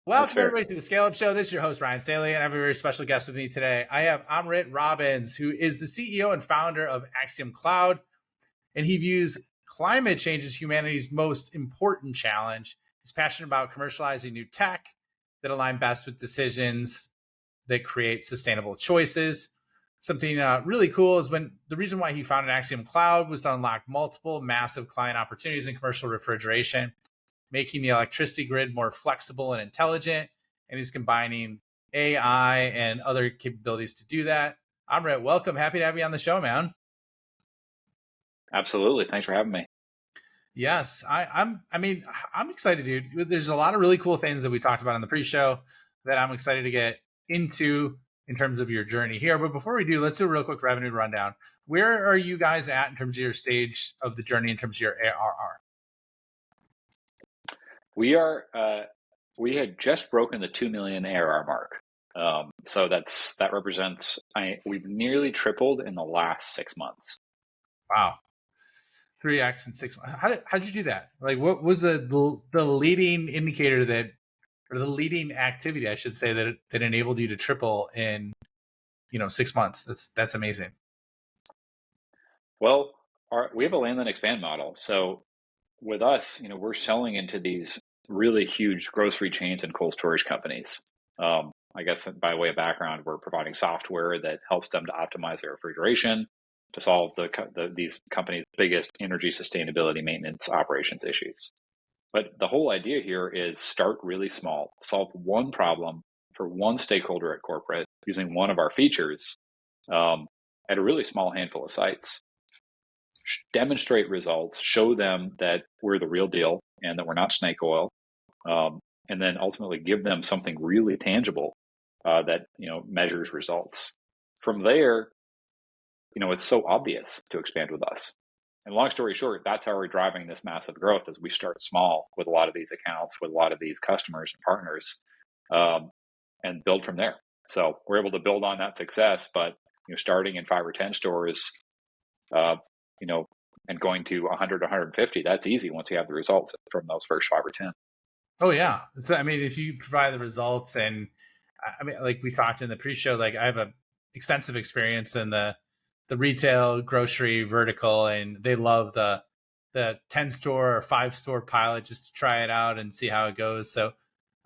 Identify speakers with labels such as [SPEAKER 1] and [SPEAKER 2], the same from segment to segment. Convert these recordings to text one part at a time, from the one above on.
[SPEAKER 1] That's
[SPEAKER 2] Welcome
[SPEAKER 1] fair.
[SPEAKER 2] everybody to the Scale Up Show. This is your host, Ryan Saley, and I have a very special guest with me today. I have Amrit Robbins, who is the CEO and founder of Axiom Cloud, and he views climate change as humanity's most important challenge. He's passionate about commercializing new tech that align best with decisions that create sustainable choices. Something really cool is when the reason why he founded Axiom Cloud was to unlock multiple massive client opportunities in commercial refrigeration, making the electricity grid more flexible and intelligent. And he's combining AI and other capabilities to do that. Amrit, welcome. Happy to have you on the show, man.
[SPEAKER 1] Absolutely. Thanks for having me.
[SPEAKER 2] Yes, I'm excited, dude. There's a lot of really cool things that we talked about on the pre-show that I'm excited to get into in terms of your journey here. But before we do, let's do a real quick revenue rundown. Where are you guys at in terms of your stage of the journey in terms of your ARR?
[SPEAKER 1] We had just broken the 2 million ARR mark. So that represents, we've nearly tripled in the last 6 months.
[SPEAKER 2] Wow. 3x in 6 months. How did you do that? Like, what was the leading indicator that, or the leading activity, I should say, that enabled you to triple in 6 months? That's amazing.
[SPEAKER 1] Well, we have a land and expand model. So with us, we're selling into these really huge grocery chains and cold storage companies. I guess by way of background, we're providing software that helps them to optimize their refrigeration to solve these companies' biggest energy sustainability maintenance operations issues. But the whole idea here is start really small, solve one problem for one stakeholder at corporate using one of our features at a really small handful of sites. Demonstrate results, show them that we're the real deal and that we're not snake oil, and then ultimately give them something really tangible that measures results. From there, it's so obvious to expand with us. And long story short, that's how we're driving this massive growth as we start small with a lot of these accounts, with a lot of these customers and partners, and build from there. So we're able to build on that success, but starting in 5 or 10 stores, and going to 100, 150, that's easy once you have the results from those first 5 or 10.
[SPEAKER 2] Oh yeah. So if you provide the results, and like we talked in the pre-show, like I have a extensive experience in the retail grocery vertical, and they love the 10 store or 5 store pilot just to try it out and see how it goes. So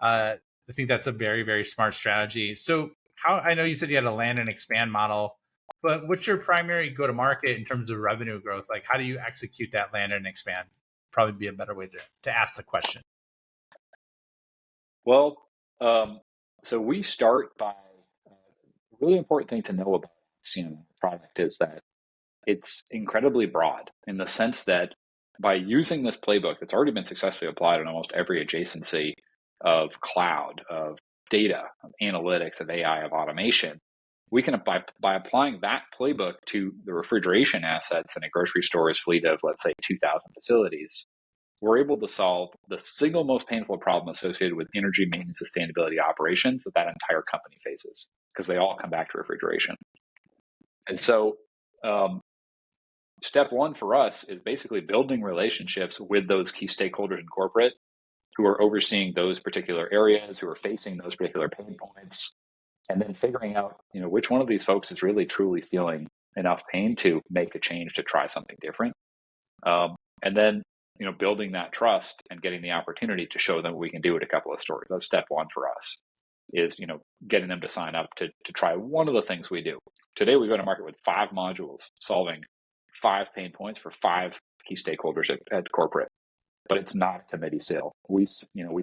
[SPEAKER 2] I think that's a very, very smart strategy. So I know you said you had a land and expand model, but what's your primary go to market in terms of revenue growth? Like, how do you execute that land and expand? Probably be a better way to ask the question.
[SPEAKER 1] Well, so we start by a really important thing to know about Axiom product is that it's incredibly broad in the sense that by using this playbook that's already been successfully applied in almost every adjacency of cloud, of data, of analytics, of AI, of automation, we can, by applying that playbook to the refrigeration assets in a grocery store's fleet of, let's say, 2,000 facilities, we're able to solve the single most painful problem associated with energy maintenance sustainability operations that entire company faces, because they all come back to refrigeration. And so step one for us is basically building relationships with those key stakeholders in corporate who are overseeing those particular areas, who are facing those particular pain points, and then figuring out, which one of these folks is really truly feeling enough pain to make a change, to try something different. And then, building that trust and getting the opportunity to show them what we can do at a couple of stores. That's step one for us, is, getting them to sign up to try one of the things we do. Today, we go to market with 5 modules, solving 5 pain points for 5 key stakeholders at corporate. But it's not a committee sale. We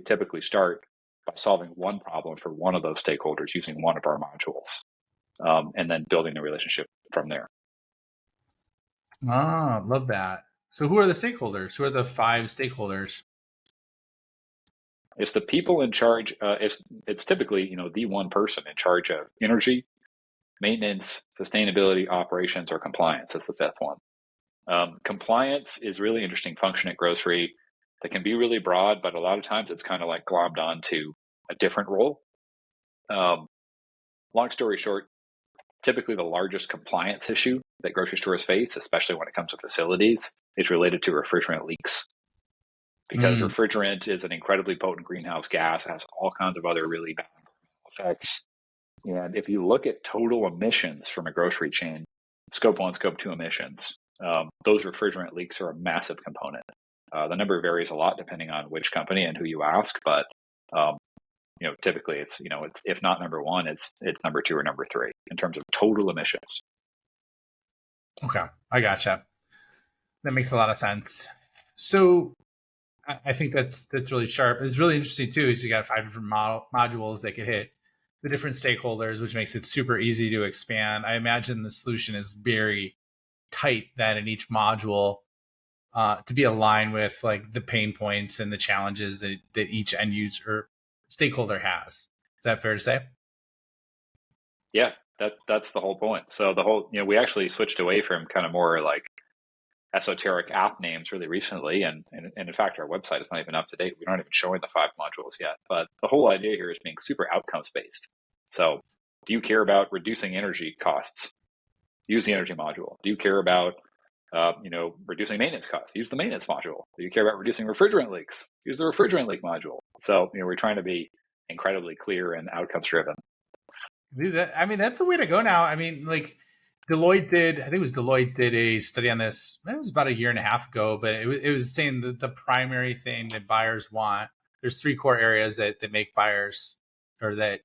[SPEAKER 1] typically start by solving one problem for one of those stakeholders using one of our modules, and then building the relationship from there.
[SPEAKER 2] Ah, love that. So who are the stakeholders? Who are the 5 stakeholders?
[SPEAKER 1] It's the people in charge. It's typically, the one person in charge of energy, maintenance, sustainability, operations, or compliance. That's the 5th one. Compliance is really interesting function at grocery that can be really broad, but a lot of times it's kind of like glommed onto a different role. Long story short, typically the largest compliance issue that grocery stores face, especially when it comes to facilities, is related to refrigerant leaks. because refrigerant is an incredibly potent greenhouse gas, has all kinds of other really bad effects. And if you look at total emissions from a grocery chain, scope 1, scope 2 emissions, those refrigerant leaks are a massive component. The number varies a lot depending on which company and who you ask, but typically it's if not number one, it's number 2 or number 3 in terms of total emissions.
[SPEAKER 2] Okay, I gotcha. That makes a lot of sense. So I think that's really sharp. It's really interesting too. Is you got 5 different modules that could hit the different stakeholders, which makes it super easy to expand. I imagine the solution is very tight then in each module to be aligned with like the pain points and the challenges that each end user or stakeholder has. Is that fair to say?
[SPEAKER 1] Yeah, that's the whole point. So the whole, we actually switched away from kind of more like esoteric app names really recently, and in fact our website is not even up to date. We're not even showing the 5 modules yet, but the whole idea here is being super outcomes based. So do you care about reducing energy costs? Use the energy module. Do you care about reducing maintenance costs? Use the maintenance module. Do you care about reducing refrigerant leaks? Use the refrigerant leak module. So we're trying to be incredibly clear and outcomes driven.
[SPEAKER 2] That's the way to go now. I mean, like Deloitte did a study on this. It was about a year and a half ago, but it was saying that the primary thing that buyers want, there's 3 core areas that make buyers, or that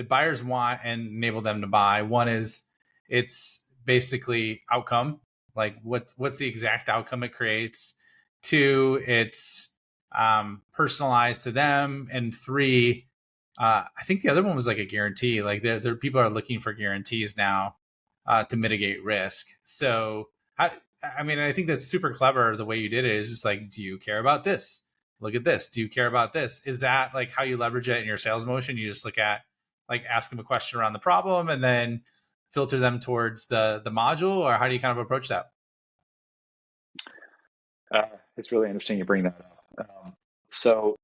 [SPEAKER 2] buyers want and enable them to buy. One is it's basically outcome, like what's the exact outcome it creates. 2, it's personalized to them, and 3, I think the other one was like a guarantee. Like there people are looking for guarantees now to mitigate risk. So I think that's super clever. The way you did it is just like, do you care about this? Look at this. Do you care about this? Is that like how you leverage it in your sales motion? You just look at like ask them a question around the problem and then filter them towards the module, or how do you kind of approach that?
[SPEAKER 1] It's really interesting you bring that up. So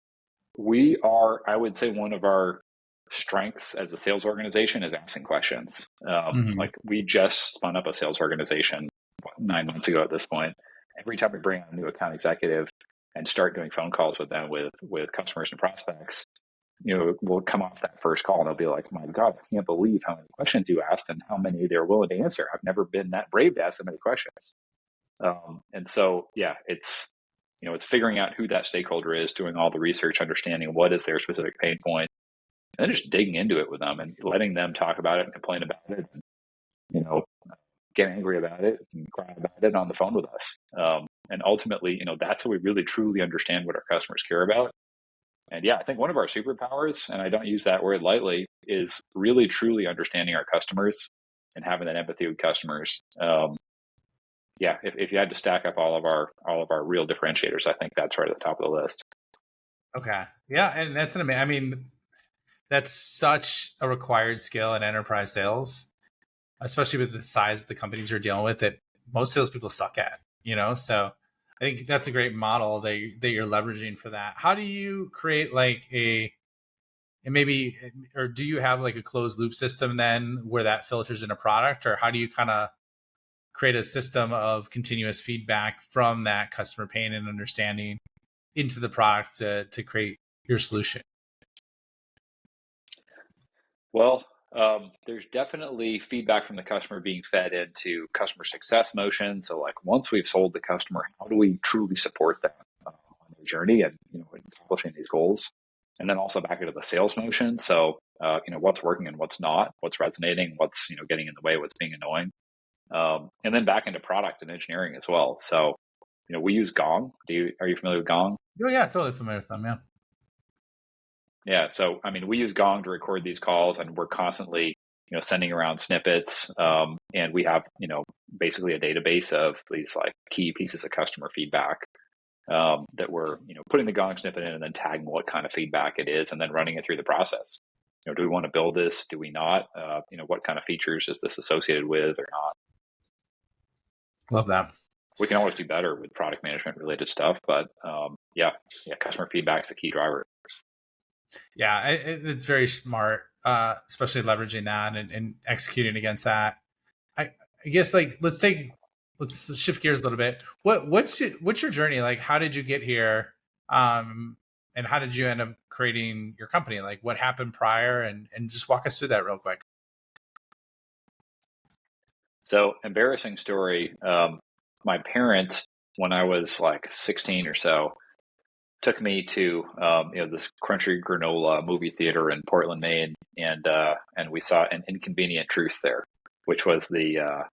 [SPEAKER 1] we are, I would say, one of our strengths as a sales organization is asking questions. Like we just spun up a sales organization 9 months ago at this point. Every time we bring on a new account executive and start doing phone calls with them with customers and prospects, we'll come off that first call and they'll be like, my God, I can't believe how many questions you asked and how many they're willing to answer. I've never been that brave to ask so many questions. And so, yeah, it's figuring out who that stakeholder is, doing all the research, understanding what is their specific pain point, and then just digging into it with them and letting them talk about it and complain about it, and, get angry about it and cry about it on the phone with us. And ultimately, that's how we really truly understand what our customers care about. And yeah, I think one of our superpowers, and I don't use that word lightly, is really truly understanding our customers and having that empathy with customers. Yeah, if you had to stack up all of our real differentiators, I think that's right at the top of the list.
[SPEAKER 2] Okay. Yeah, and that's amazing. I mean, that's such a required skill in enterprise sales, especially with the size of the companies you're dealing with that most salespeople suck at, So I think that's a great model that you're leveraging for that. How do you create like or do you have like a closed loop system then where that filters in a product, or how do you kind of create a system of continuous feedback from that customer pain and understanding into the product to create your solution?
[SPEAKER 1] Well, there's definitely feedback from the customer being fed into customer success motion. So like once we've sold the customer, how do we truly support them on their journey and, accomplishing these goals? And then also back into the sales motion. So, what's working and what's not, what's resonating, what's, getting in the way, what's being annoying. And then back into product and engineering as well. So, we use Gong. Are you familiar with Gong?
[SPEAKER 2] Oh yeah, totally familiar with them. Yeah.
[SPEAKER 1] Yeah. So, we use Gong to record these calls, and we're constantly, sending around snippets. And we have, basically a database of these like key pieces of customer feedback that we're, putting the Gong snippet in and then tagging what kind of feedback it is and then running it through the process. Do we want to build this? Do we not? What kind of features is this associated with or not?
[SPEAKER 2] Love that.
[SPEAKER 1] We can always do better with product management related stuff, but customer feedback is a key driver.
[SPEAKER 2] Yeah, it's very smart, especially leveraging that and executing against that. I guess like let's shift gears a little bit. What's your journey? Like, how did you get here? And how did you end up creating your company? Like what happened prior, and just walk us through that real quick.
[SPEAKER 1] So, embarrassing story. My parents, when I was like 16 or so, took me to this Crunchy Granola movie theater in Portland, Maine, and we saw An Inconvenient Truth there, which was the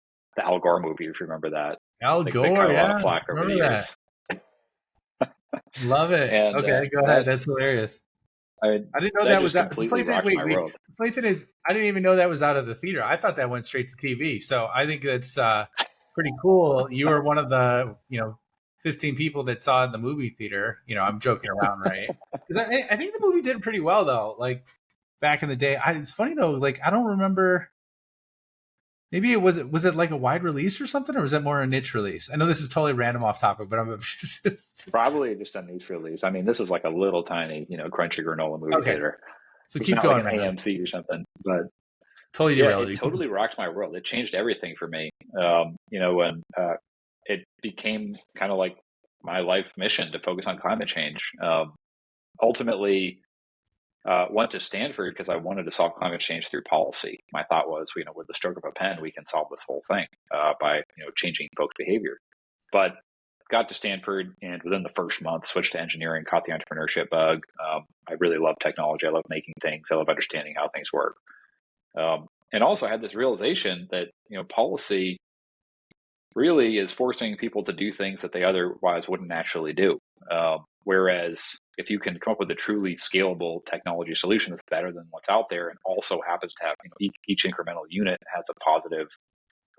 [SPEAKER 1] Al Gore movie, if you remember that.
[SPEAKER 2] Al
[SPEAKER 1] They got
[SPEAKER 2] Gore,
[SPEAKER 1] a lot of
[SPEAKER 2] yeah,
[SPEAKER 1] flack over the
[SPEAKER 2] remember that.
[SPEAKER 1] years.
[SPEAKER 2] Love it.
[SPEAKER 1] And
[SPEAKER 2] Okay, go ahead.
[SPEAKER 1] that
[SPEAKER 2] That's hilarious.
[SPEAKER 1] I
[SPEAKER 2] I didn't know
[SPEAKER 1] that
[SPEAKER 2] that was
[SPEAKER 1] just
[SPEAKER 2] out. The
[SPEAKER 1] completely
[SPEAKER 2] funny thing,
[SPEAKER 1] rocked my
[SPEAKER 2] wait.
[SPEAKER 1] world.
[SPEAKER 2] The funny thing is, I didn't even know that was out of the theater. I thought that went straight to TV. So I think that's pretty cool. You were one of the 15 people that saw it in the movie theater. I'm joking around, right? Because I think the movie did pretty well though. Like back in the day, it's funny though. Like I don't remember. Maybe was it like a wide release or something, or was that more a niche release? I know this is totally random off topic, but I'm just
[SPEAKER 1] Probably just a niche release. I mean, this was like a little tiny, Crunchy Granola movie
[SPEAKER 2] okay.
[SPEAKER 1] theater.
[SPEAKER 2] So
[SPEAKER 1] It's
[SPEAKER 2] keep
[SPEAKER 1] not like
[SPEAKER 2] going,
[SPEAKER 1] an
[SPEAKER 2] man.
[SPEAKER 1] AMC or something, but
[SPEAKER 2] Totally
[SPEAKER 1] yeah,
[SPEAKER 2] derailed
[SPEAKER 1] it
[SPEAKER 2] you.
[SPEAKER 1] totally rocked my world. It changed everything for me. When it became kind of like my life mission to focus on climate change. Ultimately, went to Stanford because I wanted to solve climate change through policy. My thought was, with the stroke of a pen, we can solve this whole thing by changing folks' behavior. But got to Stanford, and within the first month, switched to engineering, caught the entrepreneurship bug. I really love technology. I love making things. I love understanding how things work. And also had this realization that policy really is forcing people to do things that they otherwise wouldn't naturally do. Whereas if you can come up with a truly scalable technology solution that's better than what's out there and also happens to have each incremental unit has a positive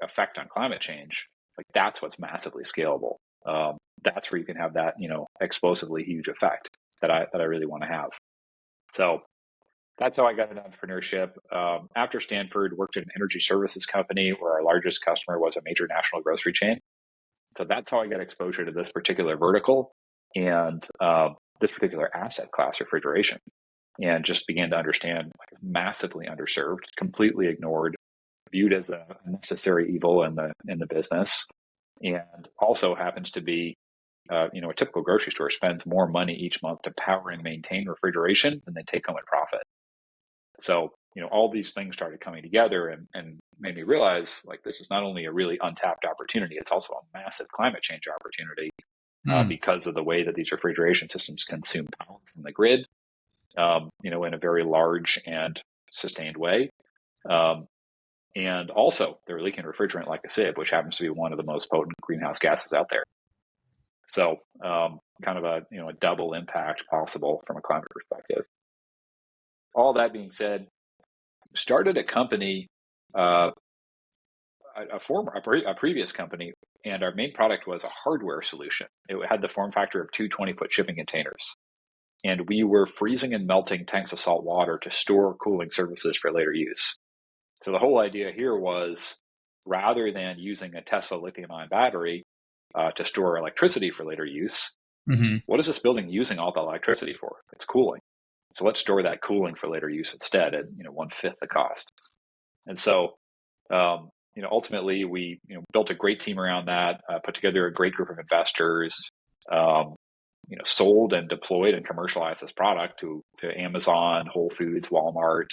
[SPEAKER 1] effect on climate change, like that's what's massively scalable. That's where you can have that explosively huge effect that I really want to have. So that's how I got into entrepreneurship. After Stanford, worked at an energy services company where our largest customer was a major national grocery chain. So that's how I got exposure to this particular vertical and this particular asset class, refrigeration, and just began to understand massively underserved, completely ignored, viewed as a necessary evil in the business, and also happens to be a typical grocery store spends more money each month to power and maintain refrigeration than they take home in profit. So, all these things started coming together and made me realize this is not only a really untapped opportunity, it's also a massive climate change opportunity because of the way that these refrigeration systems consume power from the grid, in a very large and sustained way. And also they're leaking refrigerant like a sieve, which happens to be one of the most potent greenhouse gases out there. So kind of a double impact possible from a climate perspective. All that being said, started a company, a previous company, and our main product was a hardware solution. It had the form factor of two 20-foot shipping containers. And we were freezing and melting tanks of salt water to store cooling services for later use. So the whole idea here was, rather than using a Tesla lithium-ion battery to store electricity for later use, what is this building using all the electricity for? It's cooling. So let's store that cooling for later use instead at 1/5 the cost. And so ultimately we built a great team around that, put together a great group of investors, sold and deployed and commercialized this product to Amazon, Whole Foods, Walmart,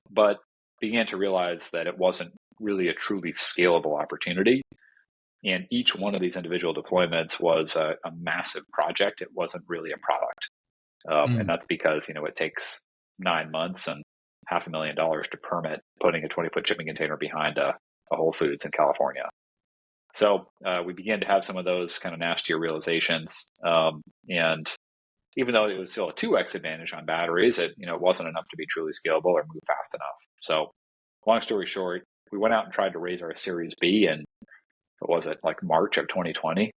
[SPEAKER 1] but began to realize that it wasn't really a truly scalable opportunity. And each one of these individual deployments was a massive project. It wasn't really a product. And that's because, it takes 9 months and $500,000 to permit putting a 20-foot shipping container behind a Whole Foods in California. So we began to have some of those kind of nastier realizations. And even though it was still a 2x advantage on batteries, it wasn't enough to be truly scalable or move fast enough. So long story short, we went out and tried to raise our Series B in, March of 2020,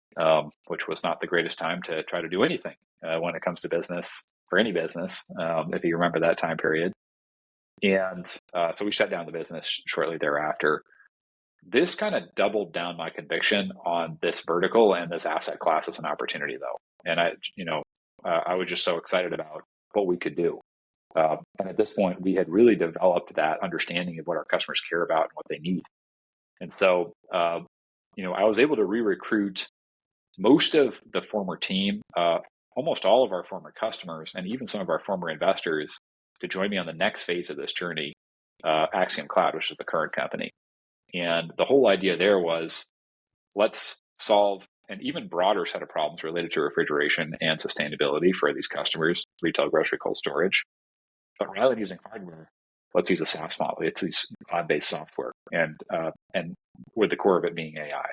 [SPEAKER 1] which was not the greatest time to try to do anything when it comes to business, for any business, if you remember that time period. And so we shut down the business shortly thereafter. This kind of doubled down my conviction on this vertical and this asset class as an opportunity, though. And I was just so excited about what we could do. And at this point, we had really developed that understanding of what our customers care about and what they need. And so, I was able to re-recruit most of the former team, almost all of our former customers, and even some of our former investors to join me on the next phase of this journey, Axiom Cloud, which is the current company. And the whole idea there was, let's solve an even broader set of problems related to refrigeration and sustainability for these customers, retail, grocery, cold storage. But rather than using hardware, let's use a SaaS model. It's these cloud-based software, and with the core of it being AI.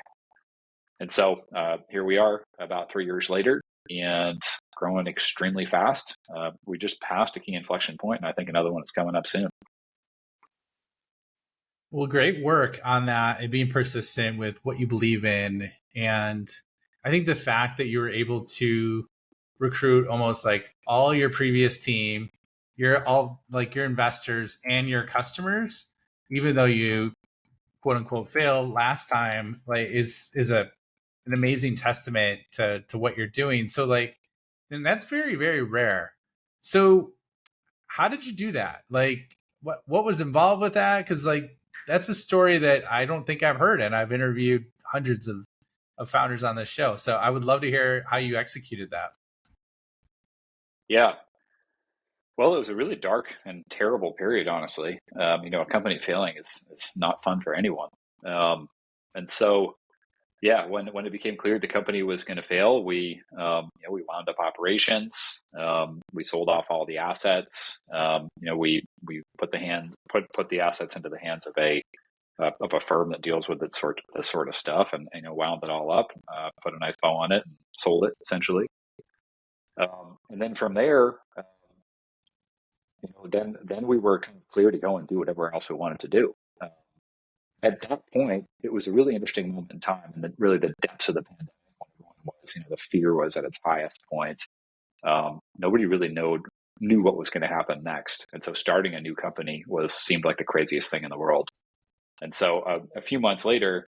[SPEAKER 1] And so here we are about 3 years later and growing extremely fast. We just passed a key inflection point, and I think another one is coming up soon.
[SPEAKER 2] Well, great work on that and being persistent with what you believe in. And I think the fact that you were able to recruit almost like all your previous team, your investors and your customers, even though you quote unquote failed last time, like is an amazing testament to what you're doing. So like, and that's very, very rare. So how did you do that? Like what was involved with that? Cause like, that's a story that I don't think I've heard. And I've interviewed hundreds of founders on this show. So I would love to hear how you executed that.
[SPEAKER 1] Yeah. Well, it was a really dark and terrible period, honestly. A company failing is not fun for anyone. And so, yeah, when it became clear the company was going to fail, we wound up operations. We sold off all the assets. We put the assets into the hands of a firm that deals with this sort of stuff, and wound it all up, put a nice bow on it, and sold it essentially. And then from there, then we were kind of clear to go and do whatever else we wanted to do. At that point, it was a really interesting moment in time, and really the depths of the pandemic was, the fear was at its highest point. Nobody really knew what was going to happen next, and so starting a new company seemed like the craziest thing in the world. And so a few months later,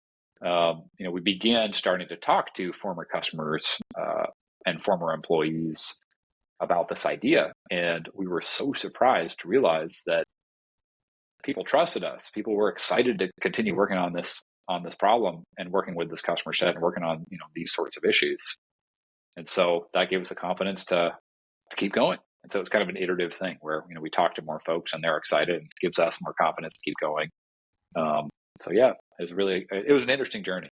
[SPEAKER 1] we began starting to talk to former customers and former employees about this idea, and we were so surprised to realize that people trusted us. People were excited to continue working on this problem and working with this customer set and working on these sorts of issues. And so that gave us the confidence to keep going. And so it's kind of an iterative thing where we talk to more folks and they're excited, and gives us more confidence to keep going. So yeah, it was an interesting journey.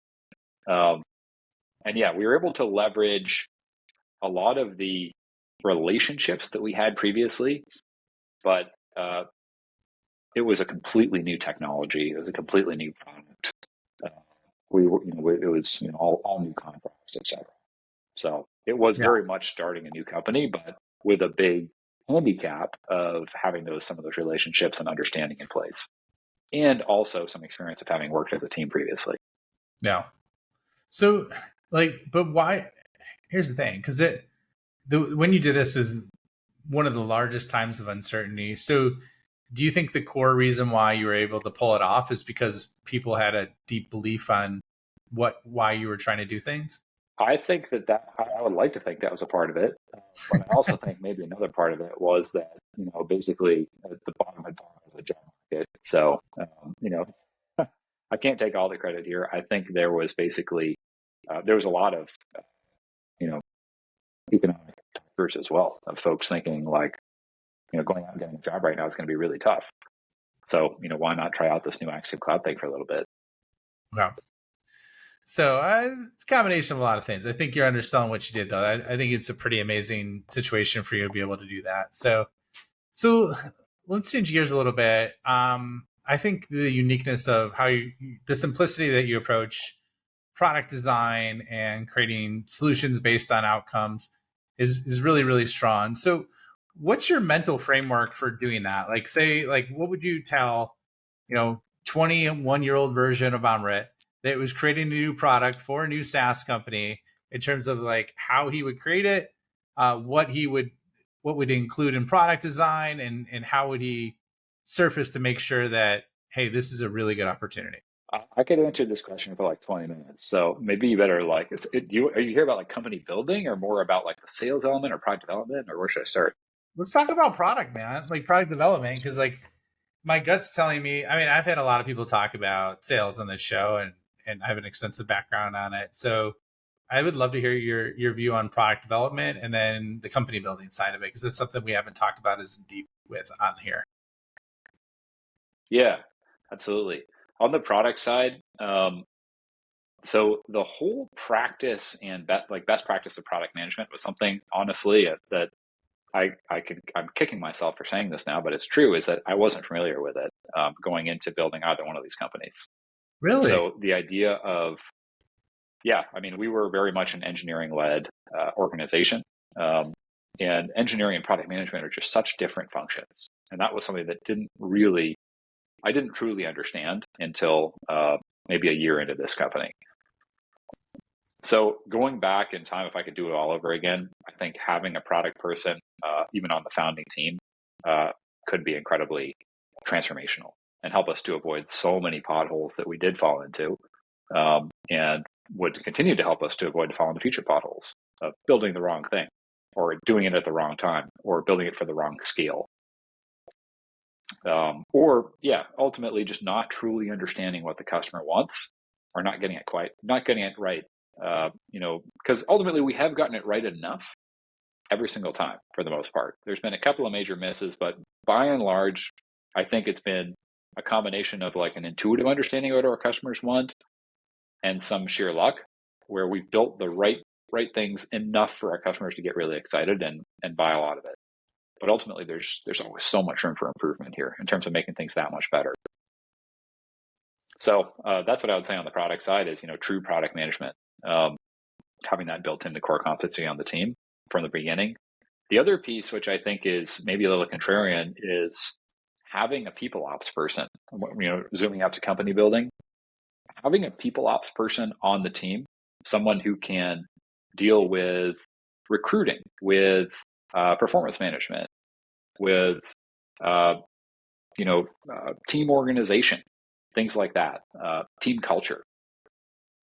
[SPEAKER 1] And yeah, we were able to leverage a lot of the relationships that we had previously, but it was a completely new technology. It was a completely new product. It was all new contracts, etc. So it was very much starting a new company, but with a big handicap of having some of those relationships and understanding in place, and also some experience of having worked as a team previously.
[SPEAKER 2] Yeah. So but why? Here's the thing, because when you did this was one of the largest times of uncertainty. So do you think the core reason why you were able to pull it off is because people had a deep belief on why you were trying to do things?
[SPEAKER 1] I think I would like to think that was a part of it. But I also think maybe another part of it was that, basically the bottom had fallen out of the job market. So, I can't take all the credit here. I think there was basically, there was a lot of, economic factors as well, of folks thinking like, going out and getting a job right now is going to be really tough. So, why not try out this new Axiom Cloud thing for a little bit?
[SPEAKER 2] Wow. So it's a combination of a lot of things. I think you're underselling what you did, though. I think it's a pretty amazing situation for you to be able to do that. So let's change gears a little bit. I think the uniqueness of the simplicity that you approach product design and creating solutions based on outcomes is really, really strong. So what's your mental framework for doing that? Like, say, what would you tell, 21-year-old version of Amrit that was creating a new product for a new SaaS company, in terms of how he would create it, what would include in product design, and how would he surface to make sure that, hey, this is a really good opportunity?
[SPEAKER 1] I could answer this question for 20 minutes. So maybe you better are you here about company building, or more about the sales element or product development, or where should I start?
[SPEAKER 2] Let's talk about product, man, product development, because my gut's telling me, I've had a lot of people talk about sales on this show, and I have an extensive background on it. So I would love to hear your view on product development and then the company building side of it, because it's something we haven't talked about as deep with on here.
[SPEAKER 1] Yeah, absolutely. On the product side, so the whole practice and best practice of product management was something, honestly, that I'm kicking myself for saying this now, but it's true, is that I wasn't familiar with it going into building either one of these companies. And
[SPEAKER 2] Really?
[SPEAKER 1] so the idea of, yeah, I mean, we were very much an engineering-led organization. And engineering and product management are just such different functions. And that was something that I didn't truly understand until maybe a year into this company. So going back in time, if I could do it all over again, I think having a product person, even on the founding team, could be incredibly transformational and help us to avoid so many potholes that we did fall into, and would continue to help us to avoid falling into future potholes of building the wrong thing or doing it at the wrong time or building it for the wrong scale. Ultimately just not truly understanding what the customer wants or not getting it right. Because ultimately we have gotten it right enough every single time for the most part. There's been a couple of major misses, but by and large, I think it's been a combination of like an intuitive understanding of what our customers want and some sheer luck where we've built the right things enough for our customers to get really excited and buy a lot of it. But ultimately, there's always so much room for improvement here in terms of making things that much better. So that's what I would say on the product side is, true product management, having that built into core competency on the team from the beginning. The other piece, which I think is maybe a little contrarian, is having a people ops person, zooming out to company building, having a people ops person on the team, someone who can deal with recruiting, with performance management, with team organization, things like that, team culture.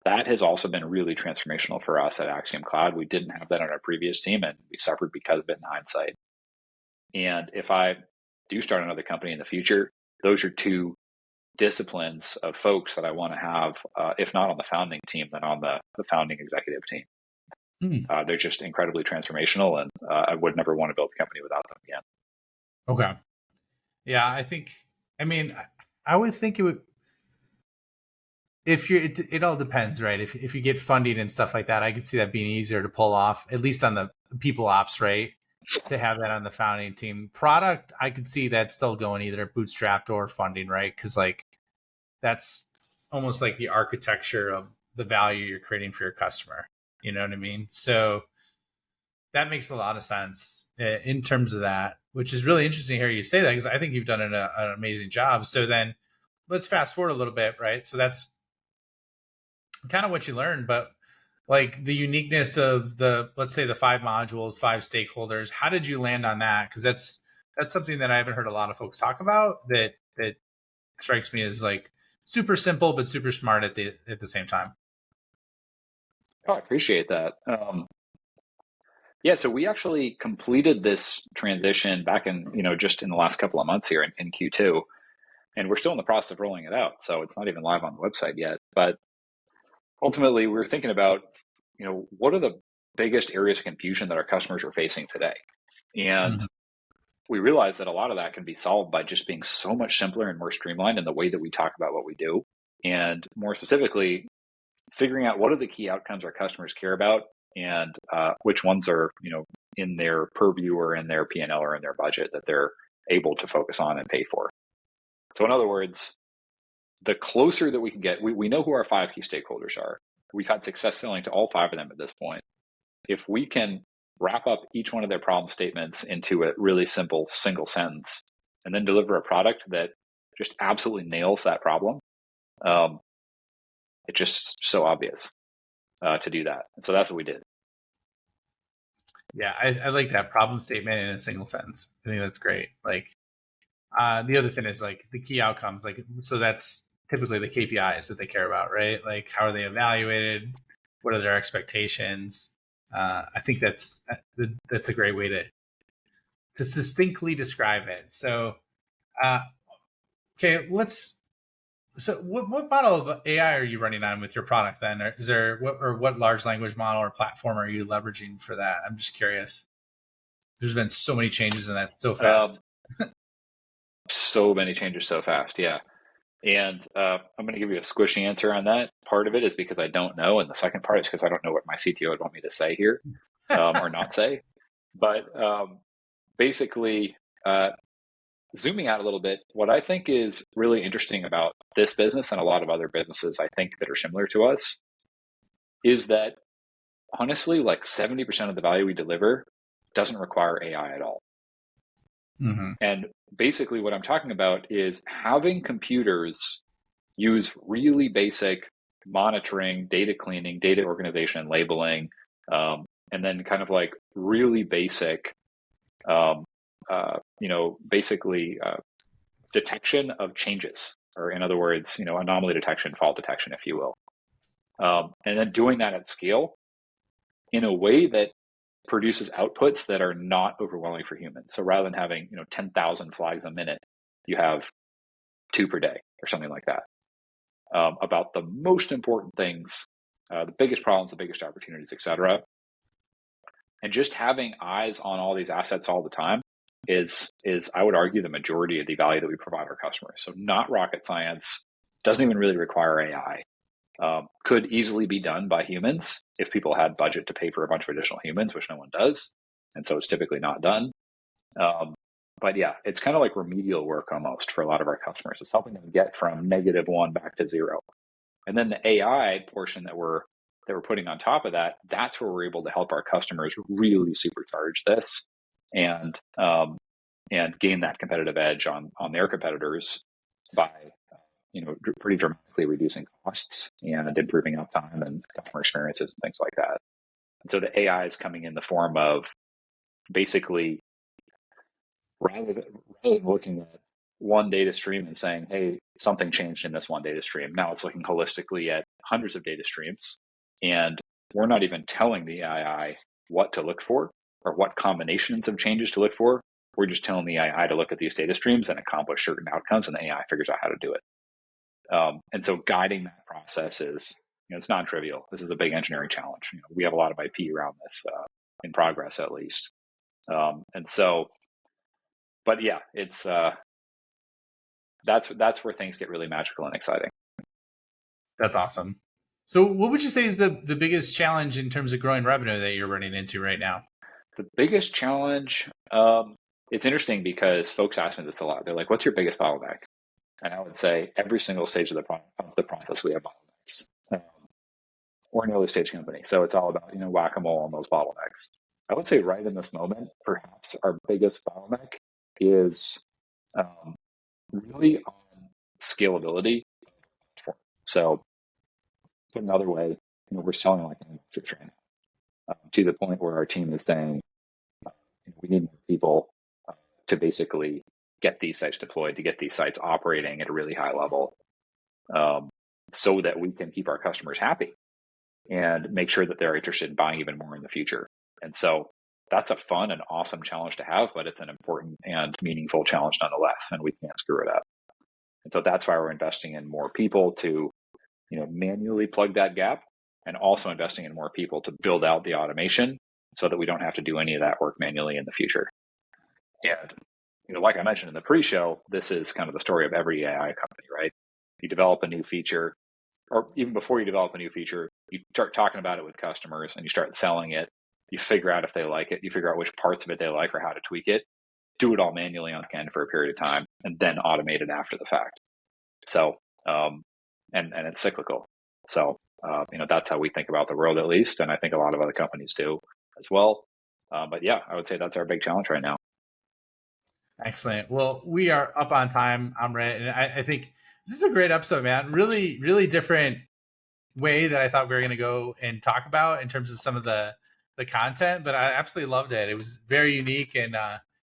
[SPEAKER 1] That has also been really transformational for us at Axiom Cloud. We didn't have that on our previous team, and we suffered because of it in hindsight. And if I do start another company in the future, those are two disciplines of folks that I want to have, if not on the founding team, then on the founding executive team. They're just incredibly transformational, and I would never want to build a company without them again.
[SPEAKER 2] Okay. Yeah, I would think it would, it all depends, right? If you get funding and stuff like that, I could see that being easier to pull off, at least on the people ops, right? To have that on the founding team. Product, I could see that still going either bootstrapped or funding, right? Because like that's almost like the architecture of the value you're creating for your customer. You know what I mean? So that makes a lot of sense in terms of that, which is really interesting to hear you say that, because I think you've done an amazing job. So then let's fast forward a little bit, right? So that's kind of what you learned, but like the uniqueness of let's say the 5 modules, 5 stakeholders, how did you land on that? Because that's something that I haven't heard a lot of folks talk about that strikes me as like super simple, but super smart at the same time.
[SPEAKER 1] Oh, I appreciate that. So we actually completed this transition back in, just in the last couple of months here in Q2, and we're still in the process of rolling it out. So it's not even live on the website yet, but ultimately we're thinking about, what are the biggest areas of confusion that our customers are facing today? And we realize that a lot of that can be solved by just being so much simpler and more streamlined in the way that we talk about what we do. And more specifically, figuring out what are the key outcomes our customers care about and which ones are, in their purview or in their P&L or in their budget that they're able to focus on and pay for. So in other words, the closer that we can get, we know who our 5 key stakeholders are. We've had success selling to all 5 of them at this point. If we can wrap up each one of their problem statements into a really simple single sentence and then deliver a product that just absolutely nails that problem, it's just so obvious to do that. And so that's what we did.
[SPEAKER 2] Yeah, I like that problem statement in a single sentence. I think that's great. Like the other thing is like the key outcomes. Like, so that's typically the KPIs that they care about, right? Like how are they evaluated? What are their expectations? I think that's a great way to succinctly describe it. So, okay, let's So what model of AI are you running on with your product then? Or is there what large language model or platform are you leveraging for that? I'm just curious. There's been so many changes in that so
[SPEAKER 1] Um,
[SPEAKER 2] fast.
[SPEAKER 1] so many changes so fast. Yeah. And I'm going to give you a squishy answer on that. Part of it is because I don't know. And the second part is because I don't know what my CTO would want me to say here or not say. But basically, zooming out a little bit, what I think is really interesting about this business and a lot of other businesses I think that are similar to us is that honestly, like 70% of the value we deliver doesn't require AI at all.
[SPEAKER 2] Mm-hmm.
[SPEAKER 1] And basically, what I'm talking about is having computers use really basic monitoring, data cleaning, data organization, and labeling, and then kind of like really basic, um, basically detection of changes, or in other words, anomaly detection, fault detection, if you will. And then doing that at scale in a way that produces outputs that are not overwhelming for humans. So rather than having 10,000 flags a minute, you have 2 per day or something like that. About the most important things, the biggest problems, the biggest opportunities, etc. And just having eyes on all these assets all the time is I would argue the majority of the value that we provide our customers. So not rocket science, doesn't even really require AI. Could easily be done by humans if people had budget to pay for a bunch of additional humans, which no one does. And so it's typically not done. But yeah, it's kind of like remedial work almost for a lot of our customers. It's helping them get from -1 back to 0. And then the AI portion that we're putting on top of that, that's where we're able to help our customers really supercharge this and gain that competitive edge on their competitors by pretty dramatically reducing costs and improving uptime and customer experiences and things like that. And so the AI is coming in the form of basically rather than looking at one data stream and saying, hey, something changed in this one data stream. Now it's looking holistically at hundreds of data streams. And we're not even telling the AI what to look for or what combinations of changes to look for. We're just telling the AI to look at these data streams and accomplish certain outcomes, and the AI figures out how to do it. And so guiding that process is, it's non-trivial. This is a big engineering challenge. We have a lot of IP around this in progress, at least. And so, but yeah, it's that's where things get really magical and exciting.
[SPEAKER 2] That's awesome. So what would you say is the biggest challenge in terms of growing revenue that you're running into right now?
[SPEAKER 1] The biggest challenge, it's interesting because folks ask me this a lot. They're like, what's your biggest bottleneck? And I would say every single stage of the process, we have bottlenecks. We're an early stage company, so it's all about whack-a-mole on those bottlenecks. I would say right in this moment, perhaps our biggest bottleneck is really on scalability. So, put another way, we're selling like an industry right now, to the point where our team is saying we need more people to basically get these sites deployed, to get these sites operating at a really high level, so that we can keep our customers happy and make sure that they're interested in buying even more in the future. And so that's a fun and awesome challenge to have, but it's an important and meaningful challenge nonetheless, and we can't screw it up. And so that's why we're investing in more people to manually plug that gap, and also investing in more people to build out the automation so that we don't have to do any of that work manually in the future. And like I mentioned in the pre-show, this is kind of the story of every AI company, right? You develop a new feature, or even before you develop a new feature, you start talking about it with customers and you start selling it. You figure out if they like it. You figure out which parts of it they like or how to tweak it. Do it all manually on the end for a period of time, and then automate it after the fact. So, and it's cyclical. So, that's how we think about the world, at least. And I think a lot of other companies do as well. But yeah, I would say that's our big challenge right now.
[SPEAKER 2] Excellent. Well, we are up on time, Amrit, and I think this is a great episode, man. Really, really different way that I thought we were going to go and talk about in terms of some of the content, but I absolutely loved it. It was very unique and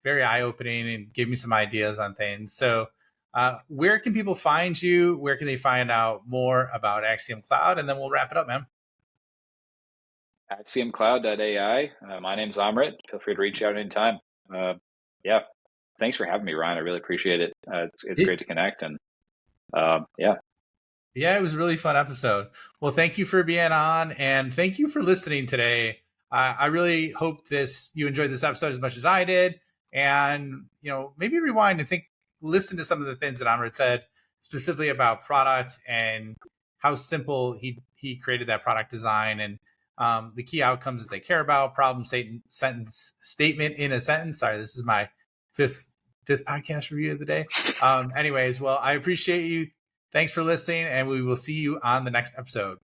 [SPEAKER 2] very eye opening, and gave me some ideas on things. So, where can people find you? Where can they find out more about Axiom Cloud? And then we'll wrap it up, man.
[SPEAKER 1] AxiomCloud.ai. My name's Amrit. Feel free to reach out anytime. Yeah. Thanks for having me, Ryan. I really appreciate it. It's great to connect, and Yeah.
[SPEAKER 2] Yeah, it was a really fun episode. Well, thank you for being on, and thank you for listening today. I really hope you enjoyed this episode as much as I did, and maybe rewind and listen to some of the things that Amrit said specifically about product and how simple he created that product design and the key outcomes that they care about. Problem statement in a sentence. Sorry, this is my fifth podcast review of the day. Anyways, well, I appreciate you. Thanks for listening, and we will see you on the next episode.